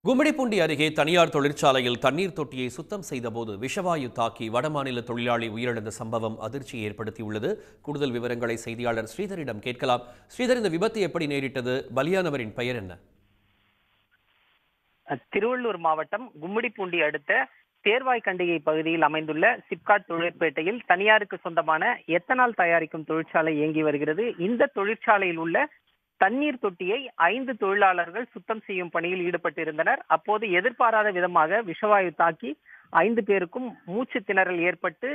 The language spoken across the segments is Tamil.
கும்மிடிப்பூண்டி அருகே தனியார் தொழிற்சாலையில் தண்ணீர் தொட்டியை சுத்தம் செய்தபோது விஷவாயு தாக்கி வடமாநில தொழிலாளி உயிரிழந்த சம்பவம் அதிர்ச்சியை ஏற்படுத்தியுள்ளது. கூடுதல் விவரங்களை செய்தியாளர் ஸ்ரீதரிடம் கேட்கலாம். ஸ்ரீதர், இந்த விபத்து எப்படி நேரிட்டது? பலியானவரின் பெயர் என்ன? திருவள்ளூர் மாவட்டம் கும்மிடிப்பூண்டி அடுத்த தேர்வாய்கண்டிகை பகுதியில் அமைந்துள்ள சிப்காட் தொழிற்பேட்டையில் தனியாருக்கு சொந்தமான எத்தனால் தயாரிக்கும் தொழிற்சாலை இயங்கி வருகிறது. இந்த தொழிற்சாலையில் உள்ள தண்ணீர் தொட்டியை 5 தொழிலாளர்கள் சுத்தம் செய்யும் பணியில் ஈடுபட்டிருந்தனர். அப்போது எதிர்பாராத விதமாக விஷவாயு தாக்கி 5 பேருக்கும் மூச்சு திணறல் ஏற்பட்டு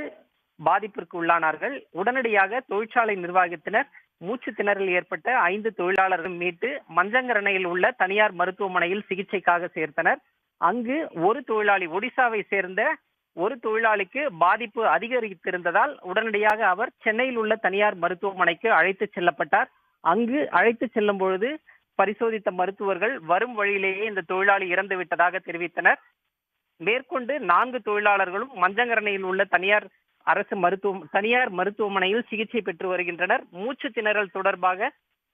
பாதிப்பிற்கு உள்ளானார்கள். உடனடியாக தொழிற்சாலை நிர்வாகத்தினர் மூச்சு திணறல் ஏற்பட்ட 5 தொழிலாளர்கள் மீட்டு மஞ்சங்கரணையில் உள்ள தனியார் மருத்துவமனையில் சிகிச்சைக்காக சேர்த்தனர். அங்கு ஒரு தொழிலாளி, ஒடிசாவை சேர்ந்த ஒரு தொழிலாளிக்கு பாதிப்பு அதிகரித்திருந்ததால் உடனடியாக அவர் சென்னையில் உள்ள தனியார் மருத்துவமனைக்கு அழைத்து செல்லப்பட்டார். அங்கு அழைத்து செல்லும் பொழுது பரிசோதித்த மருத்துவர்கள் வரும் வழியிலேயே இந்த தொழிலாளி இறந்து விட்டதாக தெரிவித்தனர். மேற்கொண்டு 4 தொழிலாளர்களும் மஞ்சங்கரணையில் உள்ள தனியார் மருத்துவமனையில் சிகிச்சை பெற்று வருகின்றனர். மூச்சு திணறல் தொடர்பாக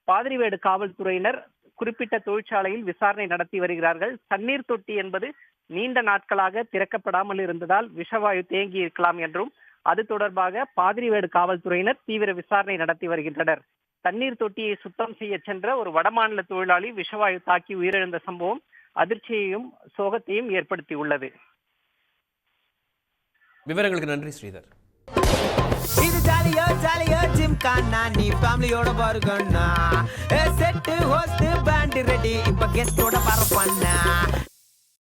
பாதிரிவேடு காவல்துறையினர் குறிப்பிட்ட தொழிற்சாலையில் விசாரணை நடத்தி வருகிறார்கள். தண்ணீர் தொட்டி என்பது நீண்ட நாட்களாக திறக்கப்படாமல் இருந்ததால் விஷவாயு தேங்கி இருக்கலாம் என்றும் அது தொடர்பாக பாதிரிவேடு காவல்துறையினர் தீவிர விசாரணை நடத்தி வருகின்றனர். தண்ணீர் தொட்டியை சுத்தம் செய்ய சென்ற ஒரு வடமாநில தொழிலாளி விஷவாயு தாக்கி உயிரிழந்த சம்பவம் அதிர்ச்சியையும் சோகத்தையும் ஏற்படுத்தியுள்ளது. விவரங்களுக்கு நன்றி ஸ்ரீதர். இது ஜாலியோ ஜிம்கானா, நீ ஃபேமிலியோட பாருங்கண்ணா. செட்டு ஹோஸ்ட் பேண்ட் ரெடி, இப்ப கெஸ்டோட பரப்பண்ணா.